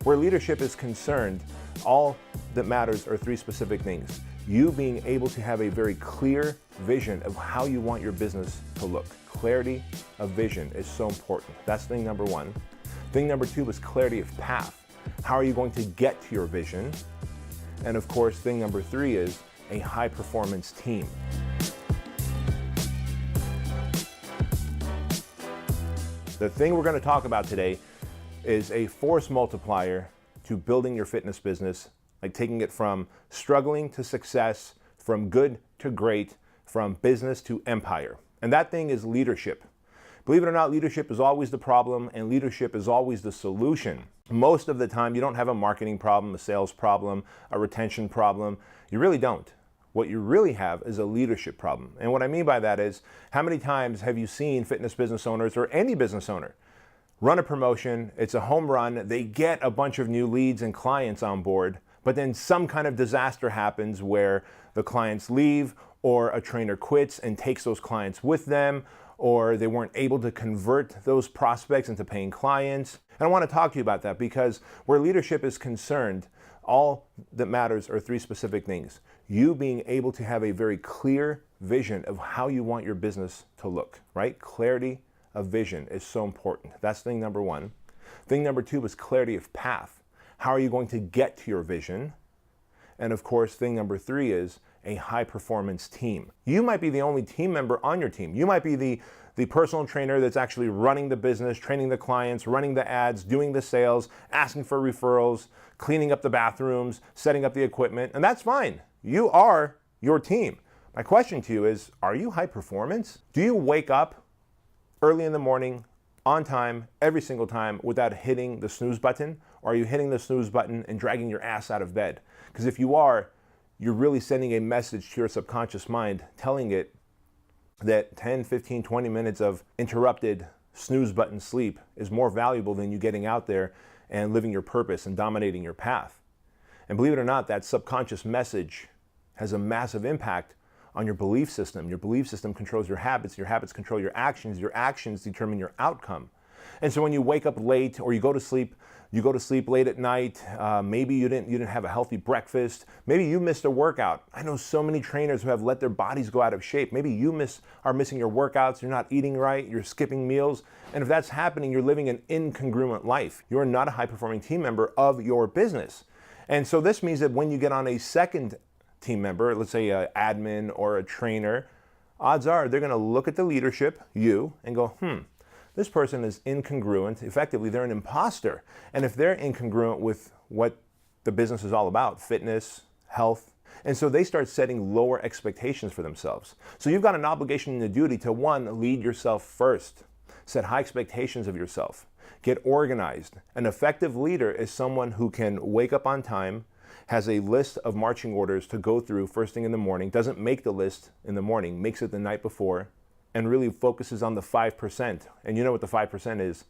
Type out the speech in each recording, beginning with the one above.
Where leadership is concerned, all that matters are three specific things. You being able to have a very clear vision of how you want your business to look. Clarity of vision is so important. That's thing number one. Thing number two is clarity of path. How are you going to get to your vision? And of course, thing number three is a high performance team. The thing we're going to talk about today is a force multiplier to building your fitness business, like taking it from struggling to success, from good to great, from business to empire. And that thing is leadership. Believe it or not, leadership is always the problem and leadership is always the solution. Most of the time, you don't have a marketing problem, a sales problem, a retention problem. You really don't. What you really have is a leadership problem. And what I mean by that is, how many times have you seen fitness business owners or any business owner run a promotion, it's a home run, they get a bunch of new leads and clients on board, but then some kind of disaster happens where the clients leave or a trainer quits and takes those clients with them, or they weren't able to convert those prospects into paying clients. And I want to talk to you about that because where leadership is concerned, all that matters are three specific things. You being able to have a very clear vision of how you want your business to look, right? Clarity of vision is so important. That's thing number one. Thing number two is clarity of path. How are you going to get to your vision? And of course, thing number three is a high performance team. You might be the only team member on your team. You might be the personal trainer that's actually running the business, training the clients, running the ads, doing the sales, asking for referrals, cleaning up the bathrooms, setting up the equipment, and that's fine. You are your team. My question to you is, are you high performance? Do you wake up early in the morning, on time, every single time without hitting the snooze button? Or are you hitting the snooze button and dragging your ass out of bed? Because if you are, you're really sending a message to your subconscious mind telling it that 10, 15, 20 minutes of interrupted snooze button sleep is more valuable than you getting out there and living your purpose and dominating your path. And believe it or not, that subconscious message has a massive impact on your belief system. Your belief system controls your habits control your actions determine your outcome. And so when you wake up late or you go to sleep late at night, maybe you didn't have a healthy breakfast, maybe you missed a workout. I know so many trainers who have let their bodies go out of shape. Maybe you are missing your workouts, you're not eating right, you're skipping meals. And if that's happening, you're living an incongruent life. You're not a high-performing team member of your business. And so this means that when you get on a second team member, let's say an admin or a trainer, odds are they're going to look at the leadership, you, and go, this person is incongruent. Effectively, they're an imposter. And if they're incongruent with what the business is all about, fitness, health, and so they start setting lower expectations for themselves. So you've got an obligation and a duty to, one, lead yourself first. Set high expectations of yourself. Get organized. An effective leader is someone who can wake up on time, has a list of marching orders to go through first thing in the morning, doesn't make the list in the morning, makes it the night before, and really focuses on the 5%. And you know what the 5% is?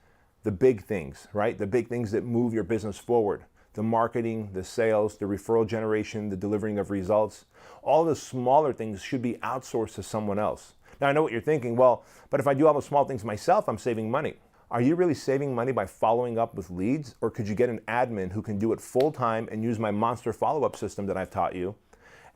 The big things, right? The big things that move your business forward. The marketing, the sales, the referral generation, the delivering of results. All the smaller things should be outsourced to someone else. Now I know what you're thinking, well, but if I do all the small things myself, I'm saving money. Are you really saving money by following up with leads? Or could you get an admin who can do it full time and use my monster follow-up system that I've taught you?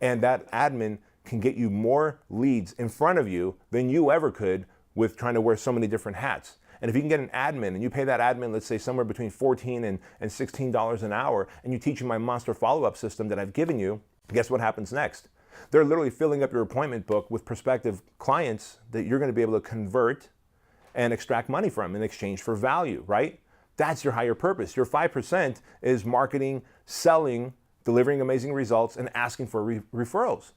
And that admin can get you more leads in front of you than you ever could with trying to wear so many different hats. And if you can get an admin and you pay that admin, let's say somewhere between $14 and $16 an hour, and you teach them my monster follow-up system that I've given you, guess what happens next? They're literally filling up your appointment book with prospective clients that you're going to be able to convert and extract money from in exchange for value, right? That's your higher purpose. Your 5% is marketing, selling, delivering amazing results, and asking for referrals.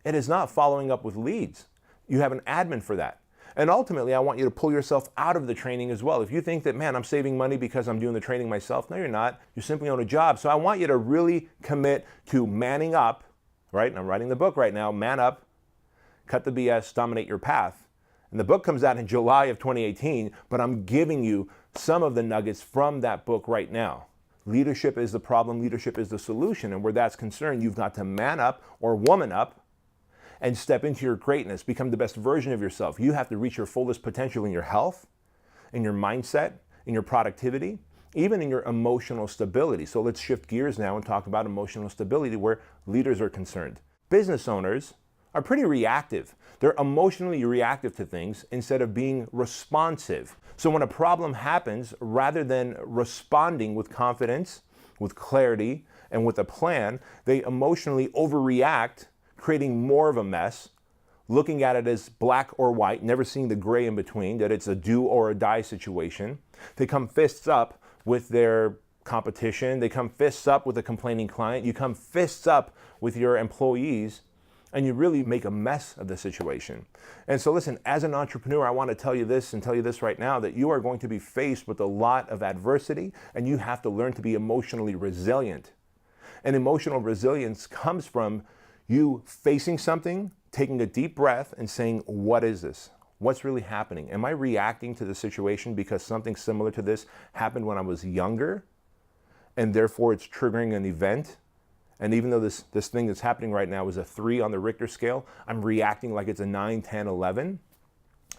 It is not following up with leads. You have an admin for that. And ultimately, I want you to pull yourself out of the training as well. If you think that, man, I'm saving money because I'm doing the training myself, no, you're not. You simply own a job. So I want you to really commit to manning up, right? And I'm writing the book right now, Man Up, Cut the BS, Dominate Your Path. And the book comes out in July of 2018, but I'm giving you some of the nuggets from that book right now. Leadership is the problem, leadership is the solution. And where that's concerned, you've got to man up or woman up and step into your greatness, become the best version of yourself. You have to reach your fullest potential in your health, in your mindset, in your productivity, even in your emotional stability. So let's shift gears now and talk about emotional stability where leaders are concerned. Business owners are pretty reactive. They're emotionally reactive to things instead of being responsive. So when a problem happens, rather than responding with confidence, with clarity, and with a plan, they emotionally overreact, creating more of a mess, looking at it as black or white, never seeing the gray in between, that it's a do or a die situation. They come fists up with their competition. They come fists up with a complaining client. You come fists up with your employees, and you really make a mess of the situation. And so listen, as an entrepreneur, I want to tell you this and tell you this right now, that you are going to be faced with a lot of adversity, and you have to learn to be emotionally resilient. And emotional resilience comes from you facing something, taking a deep breath and saying, what is this? What's really happening? Am I reacting to the situation because something similar to this happened when I was younger, and therefore it's triggering an event? And even though this thing that's happening right now is a 3 on the Richter scale, I'm reacting like it's a 9, 10, 11.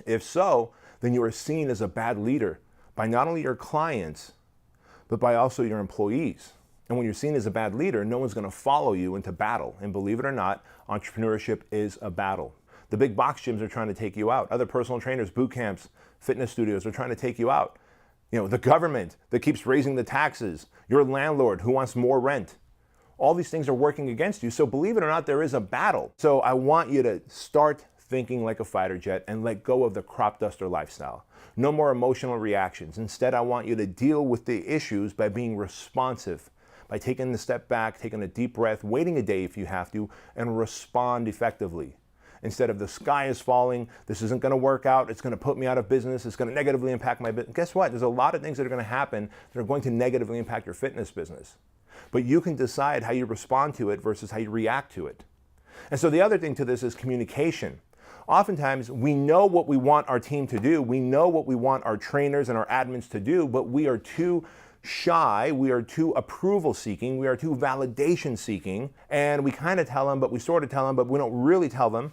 If so, then you are seen as a bad leader by not only your clients, but by also your employees. And when you're seen as a bad leader, no one's going to follow you into battle. And believe it or not, entrepreneurship is a battle. The big box gyms are trying to take you out. Other personal trainers, boot camps, fitness studios are trying to take you out. You know, the government that keeps raising the taxes, your landlord who wants more rent. All these things are working against you. So believe it or not, there is a battle. So I want you to start thinking like a fighter jet and let go of the crop duster lifestyle. No more emotional reactions. Instead, I want you to deal with the issues by being responsive, by taking a step back, taking a deep breath, waiting a day if you have to, and respond effectively. Instead of the sky is falling, this isn't going to work out, it's going to put me out of business, it's going to negatively impact my business. Guess what? There's a lot of things that are going to happen that are going to negatively impact your fitness business. But you can decide how you respond to it versus how you react to it. And so the other thing to this is communication. Oftentimes, we know what we want our team to do, we know what we want our trainers and our admins to do, but we are too shy, we are too approval seeking, we are too validation seeking, and we kind of tell them, but we sort of tell them, but we don't really tell them.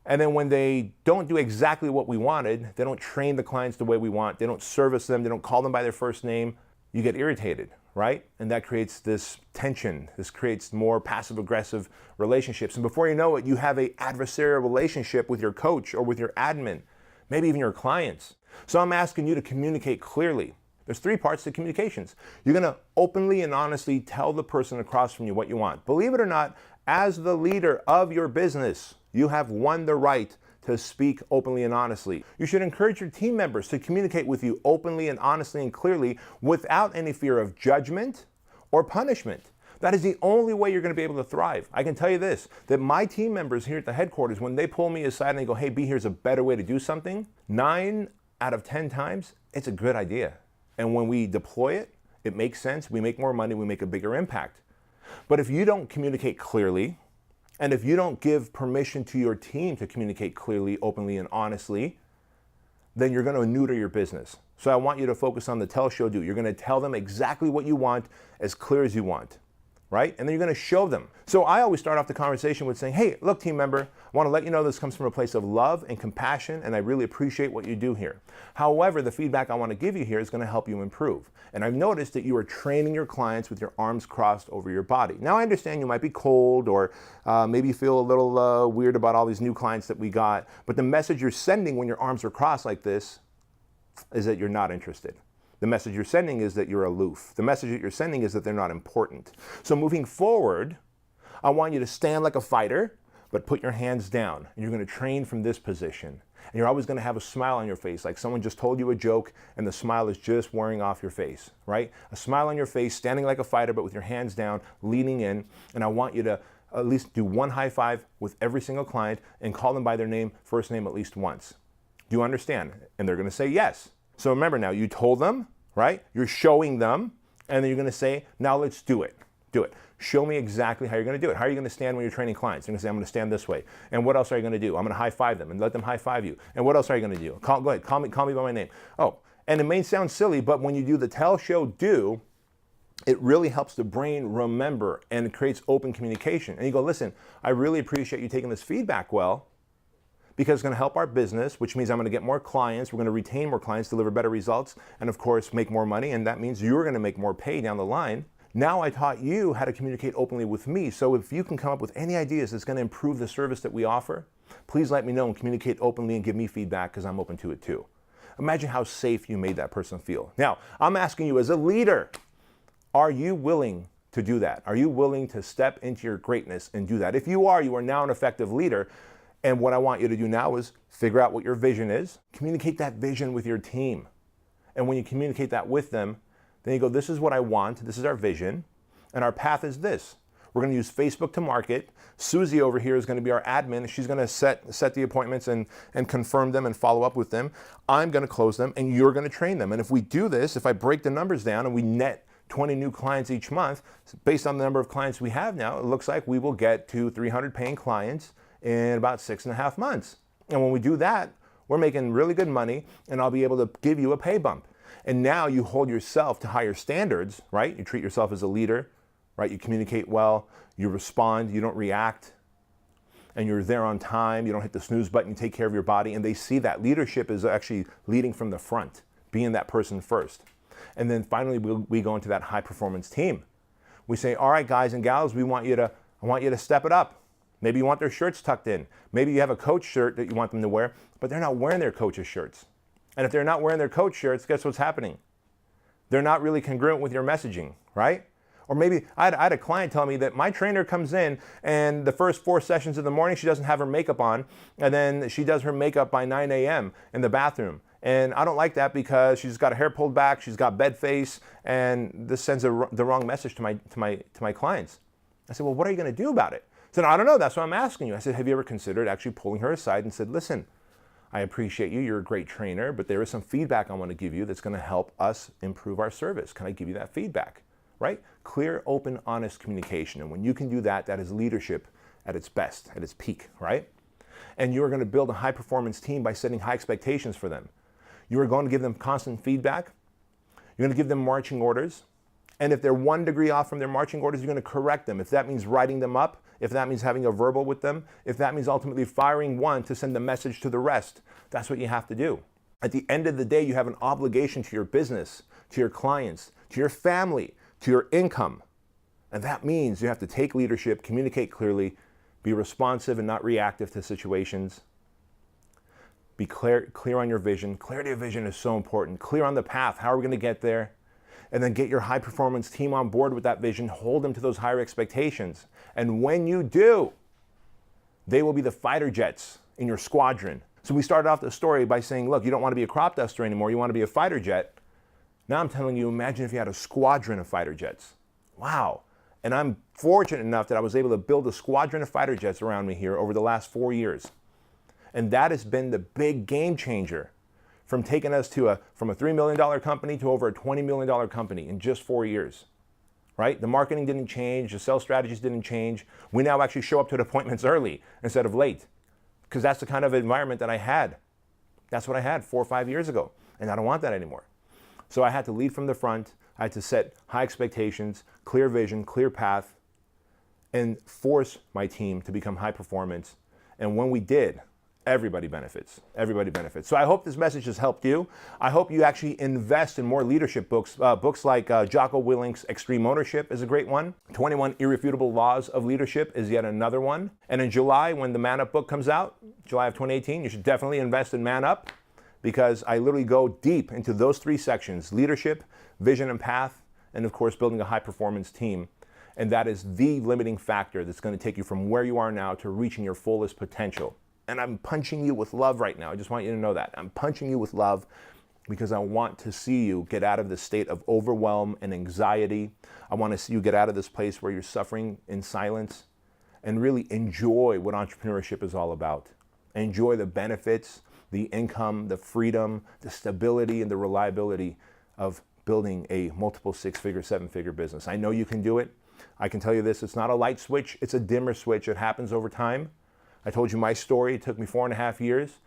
And then when they don't do exactly what we wanted, they don't train the clients the way we want, they don't service them, they don't call them by their first name, you get irritated, right? And that creates this tension, this creates more passive-aggressive relationships. And before you know it, you have an adversarial relationship with your coach or with your admin, maybe even your clients. So I'm asking you to communicate clearly. There's 3 parts to communications. You're going to openly and honestly tell the person across from you what you want. Believe it or not, as the leader of your business, you have won the right to speak openly and honestly. You should encourage your team members to communicate with you openly and honestly and clearly without any fear of judgment or punishment. That is the only way you're going to be able to thrive. I can tell you this, that my team members here at the headquarters, when they pull me aside and they go, hey, B, here's a better way to do something, 9 out of 10 times, it's a good idea. And when we deploy it, it makes sense, we make more money, we make a bigger impact. But if you don't communicate clearly, and if you don't give permission to your team to communicate clearly, openly, and honestly, then you're going to neuter your business. So I want you to focus on the tell, show, do. You're going to tell them exactly what you want, as clear as you want, right? And then you're going to show them. So I always start off the conversation with saying, hey, look, team member, I want to let you know this comes from a place of love and compassion, and I really appreciate what you do here. However, the feedback I want to give you here is going to help you improve. And I've noticed that you are training your clients with your arms crossed over your body. Now, I understand you might be cold, or maybe you feel a little weird about all these new clients that we got, but the message you're sending when your arms are crossed like this is that you're not interested. The message you're sending is that you're aloof. The message that you're sending is that they're not important. So moving forward, I want you to stand like a fighter, but put your hands down. And you're going to train from this position. And you're always going to have a smile on your face, like someone just told you a joke and the smile is just wearing off your face, right? A smile on your face, standing like a fighter, but with your hands down, leaning in. And I want you to at least do 1 high five with every single client and call them by their name, first name at least once. Do you understand? And they're going to say yes. So remember now, you told them, right? You're showing them, and then you're going to say, now let's do it. Do it. Show me exactly how you're going to do it. How are you going to stand when you're training clients? You're going to say, I'm going to stand this way. And what else are you going to do? I'm going to high five them and let them high five you. And what else are you going to do? Go ahead, call me by my name. Oh, and it may sound silly, but when you do the tell, show, do, it really helps the brain remember, and it creates open communication. And you go, listen, I really appreciate you taking this feedback well, because it's going to help our business, which means I'm going to get more clients, we're going to retain more clients, deliver better results, and of course make more money, and that means you're going to make more pay down the line. Now I taught you how to communicate openly with me, so if you can come up with any ideas that's going to improve the service that we offer, please let me know and communicate openly and give me feedback, because I'm open to it too. Imagine how safe you made that person feel. Now, I'm asking you as a leader, are you willing to do that? Are you willing to step into your greatness and do that? If you are now an effective leader. And what I want you to do now is figure out what your vision is, communicate that vision with your team. And when you communicate that with them, then you go, this is what I want, this is our vision, and our path is this. We're going to use Facebook to market. Susie over here is going to be our admin. She's going to set the appointments and confirm them and follow up with them. I'm going to close them, and you're going to train them. And if we do this, if I break the numbers down and we net 20 new clients each month, based on the number of clients we have now, it looks like we will get to 300 paying clients in about 6.5 months. And when we do that, we're making really good money, and I'll be able to give you a pay bump. And now you hold yourself to higher standards, right? You treat yourself as a leader, right? You communicate well, you respond, you don't react, and you're there on time, you don't hit the snooze button, you take care of your body, and they see that leadership is actually leading from the front, being that person first. And then finally, we go into that high performance team. We say, all right, guys and gals, I want you to step it up. Maybe you want their shirts tucked in. Maybe you have a coach shirt that you want them to wear, but they're not wearing their coach's shirts. And if they're not wearing their coach shirts, guess what's happening? They're not really congruent with your messaging, right? Or maybe I had a client tell me that my trainer comes in and the first 4 sessions of the morning, she doesn't have her makeup on, and then she does her makeup by 9 a.m. in the bathroom. And I don't like that because she's got her hair pulled back, she's got bed face, and this sends the wrong message to my clients. I said, well, what are you going to do about it? He said, I don't know, that's what I'm asking you. I said, have you ever considered actually pulling her aside and said, listen, I appreciate you, you're a great trainer, but there is some feedback I want to give you that's going to help us improve our service. Can I give you that feedback? Right? Clear, open, honest communication. And when you can do that, that is leadership at its best, at its peak, right? And you're going to build a high performance team by setting high expectations for them. You are going to give them constant feedback. You're going to give them marching orders. And if they're 1 degree off from their marching orders, you're going to correct them. If that means writing them up, if that means having a verbal with them, if that means ultimately firing one to send a message to the rest, that's what you have to do. At the end of the day, you have an obligation to your business, to your clients, to your family, to your income. And that means you have to take leadership, communicate clearly, be responsive and not reactive to situations. Be clear on your vision. Clarity of vision is so important. Clear on the path. How are we going to get there? And then get your high performance team on board with that vision. Hold them to those higher expectations. And when you do, they will be the fighter jets in your squadron. So we started off the story by saying, look, you don't want to be a crop duster anymore. You want to be a fighter jet. Now I'm telling you, imagine if you had a squadron of fighter jets. Wow. And I'm fortunate enough that I was able to build a squadron of fighter jets around me here over the last 4 years. And that has been the big game changer from taking us to from a $3 million company to over a $20 million company in just 4 years, right? The marketing didn't change, the sales strategies didn't change. We now actually show up to the appointments early instead of late, because that's the kind of environment that I had. That's what I had 4 or 5 years ago, and I don't want that anymore. So I had to lead from the front. I had to set high expectations, clear vision, clear path, and force my team to become high performance. And when we did, everybody benefits. Everybody benefits. So I hope this message has helped you. I hope you actually invest in more leadership books. Books like Jocko Willink's Extreme Ownership is a great one. 21 Irrefutable Laws of Leadership is yet another one. And in July, when the Man Up book comes out, July of 2018, you should definitely invest in Man Up, because I literally go deep into those 3 sections: leadership, vision and path, and of course, building a high performance team. And that is the limiting factor that's going to take you from where you are now to reaching your fullest potential. And I'm punching you with love right now. I just want you to know that. I'm punching you with love because I want to see you get out of this state of overwhelm and anxiety. I want to see you get out of this place where you're suffering in silence and really enjoy what entrepreneurship is all about. Enjoy the benefits, the income, the freedom, the stability, and the reliability of building a multiple 6-figure, 7-figure business. I know you can do it. I can tell you this, it's not a light switch, it's a dimmer switch. It happens over time. I told you my story. It took me 4.5 years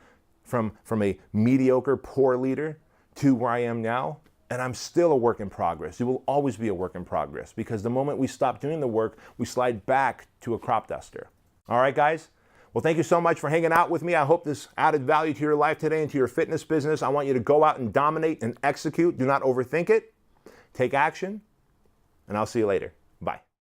from a mediocre, poor leader to where I am now. And I'm still a work in progress. You will always be a work in progress, because the moment we stop doing the work, we slide back to a crop duster. All right, guys? Well, thank you so much for hanging out with me. I hope this added value to your life today and to your fitness business. I want you to go out and dominate and execute. Do not overthink it. Take action, and I'll see you later. Bye.